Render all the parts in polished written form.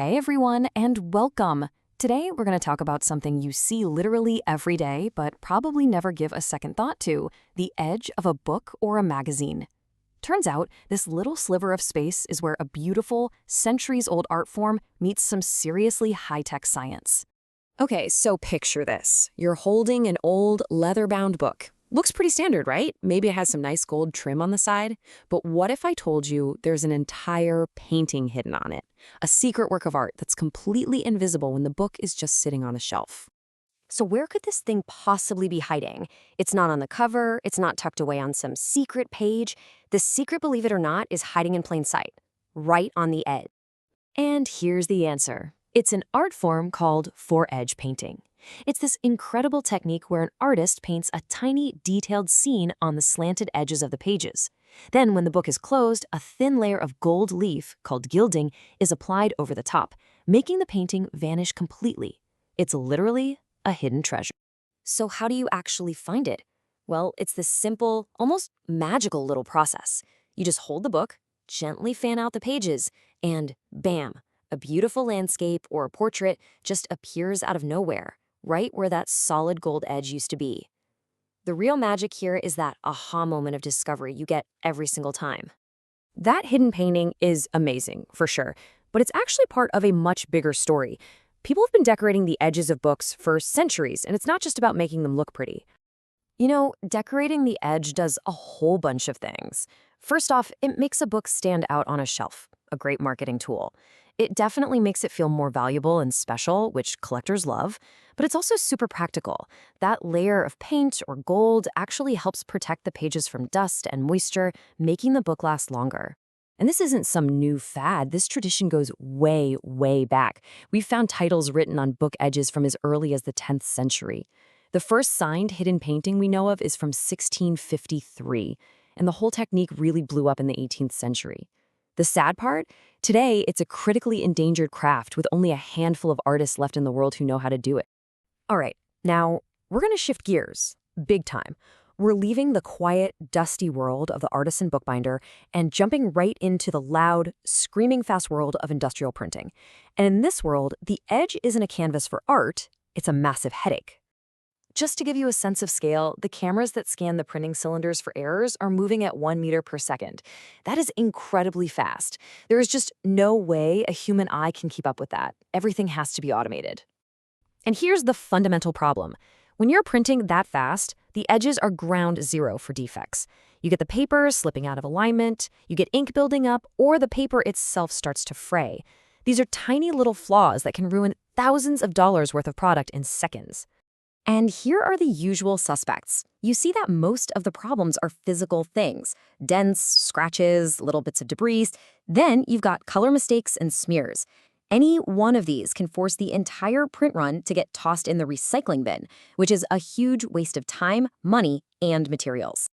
Hey everyone, and welcome! Today we're going to talk about something you see literally every day, but probably never give a second thought to: the edge of a book or a magazine. Turns out, this little sliver of space is where a beautiful, centuries-old art form meets some seriously high-tech science. Okay, so picture this. You're holding an old, leather-bound book. Looks pretty standard, right? Maybe it has some nice gold trim on the side. But what if I told you there's an entire painting hidden on it? A secret work of art that's completely invisible when the book is just sitting on a shelf. So where could this thing possibly be hiding? It's not on the cover, it's not tucked away on some secret page. The secret, believe it or not, is hiding in plain sight, right on the edge. And here's the answer. It's an art form called fore-edge painting. It's this incredible technique where an artist paints a tiny, detailed scene on the slanted edges of the pages. Then, when the book is closed, a thin layer of gold leaf, called gilding, is applied over the top, making the painting vanish completely. It's literally a hidden treasure. So how do you actually find it? Well, it's this simple, almost magical little process. You just hold the book, gently fan out the pages, and bam, a beautiful landscape or a portrait just appears out of nowhere, right where that solid gold edge used to be. The real magic here is that aha moment of discovery you get every single time. That hidden painting is amazing, for sure, but it's actually part of a much bigger story. People have been decorating the edges of books for centuries, and it's not just about making them look pretty. You know, decorating the edge does a whole bunch of things. First off, it makes a book stand out on a shelf, a great marketing tool. It definitely makes it feel more valuable and special, which collectors love, but it's also super practical. That layer of paint or gold actually helps protect the pages from dust and moisture, making the book last longer. And this isn't some new fad. This tradition goes way, way back. We've found titles written on book edges from as early as the 10th century. The first signed hidden painting we know of is from 1653, and the whole technique really blew up in the 18th century. The sad part? Today, it's a critically endangered craft with only a handful of artists left in the world who know how to do it. All right, now we're going to shift gears, big time. We're leaving the quiet, dusty world of the artisan bookbinder and jumping right into the loud, screaming fast world of industrial printing. And in this world, the edge isn't a canvas for art, it's a massive headache. Just to give you a sense of scale, the cameras that scan the printing cylinders for errors are moving at 1 meter per second. That is incredibly fast. There is just no way a human eye can keep up with that. Everything has to be automated. And here's the fundamental problem. When you're printing that fast, the edges are ground zero for defects. You get the paper slipping out of alignment, you get ink building up, or the paper itself starts to fray. These are tiny little flaws that can ruin thousands of dollars worth of product in seconds. And here are the usual suspects. You see that most of the problems are physical things: dents, scratches, little bits of debris. Then you've got color mistakes and smears. Any one of these can force the entire print run to get tossed in the recycling bin, which is a huge waste of time, money, and materials.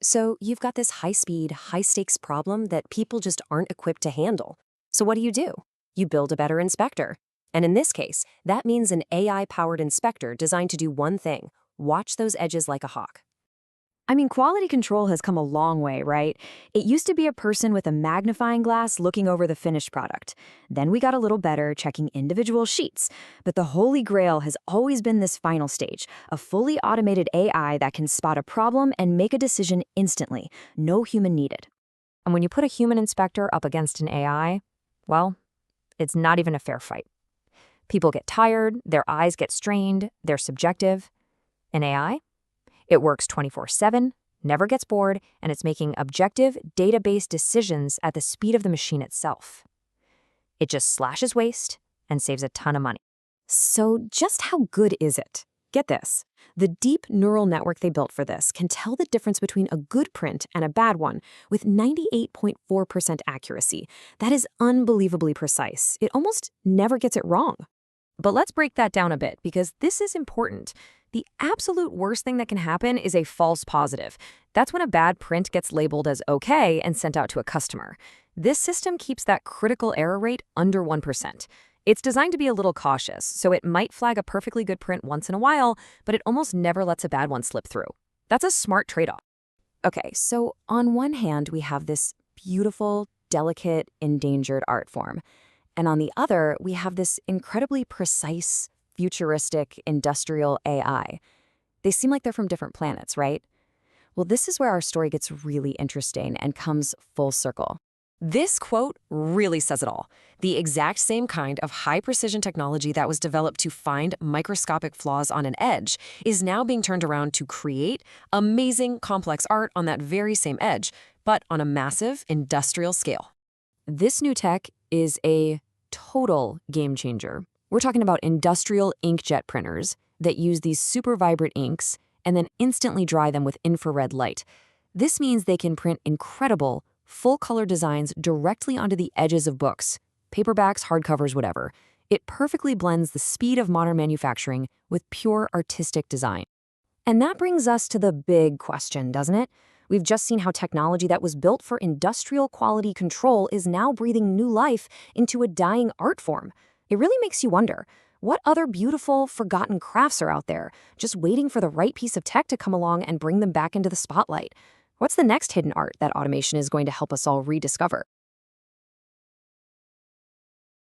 So you've got this high-speed, high-stakes problem that people just aren't equipped to handle. So what do? You build a better inspector. And in this case, that means an AI-powered inspector designed to do one thing: watch those edges like a hawk. I mean, quality control has come a long way, right? It used to be a person with a magnifying glass looking over the finished product. Then we got a little better, checking individual sheets. But the holy grail has always been this final stage: a fully automated AI that can spot a problem and make a decision instantly, no human needed. And when you put a human inspector up against an AI, well, it's not even a fair fight. People get tired, their eyes get strained, they're subjective. An AI? It works 24/7, never gets bored, and it's making objective, data-based decisions at the speed of the machine itself. It just slashes waste and saves a ton of money. So just how good is it? Get this. The deep neural network they built for this can tell the difference between a good print and a bad one with 98.4% accuracy. That is unbelievably precise. It almost never gets it wrong. But let's break that down a bit, because this is important. The absolute worst thing that can happen is a false positive. That's when a bad print gets labeled as okay and sent out to a customer. This system keeps that critical error rate under 1%. It's designed to be a little cautious, so it might flag a perfectly good print once in a while, but it almost never lets a bad one slip through. That's a smart trade-off. Okay, so on one hand, we have this beautiful, delicate, endangered art form. And on the other, we have this incredibly precise, futuristic, industrial AI. They seem like they're from different planets, right? Well, this is where our story gets really interesting and comes full circle. This quote really says it all. The exact same kind of high-precision technology that was developed to find microscopic flaws on an edge is now being turned around to create amazing, complex art on that very same edge, but on a massive industrial scale. This new tech is a total game changer. We're talking about industrial inkjet printers that use these super vibrant inks and then instantly dry them with infrared light. This means they can print incredible, full-color designs directly onto the edges of books, paperbacks, hardcovers, whatever. It perfectly blends the speed of modern manufacturing with pure artistic design. And that brings us to the big question, doesn't it? We've just seen how technology that was built for industrial quality control is now breathing new life into a dying art form. It really makes you wonder, what other beautiful, forgotten crafts are out there, just waiting for the right piece of tech to come along and bring them back into the spotlight? What's the next hidden art that automation is going to help us all rediscover?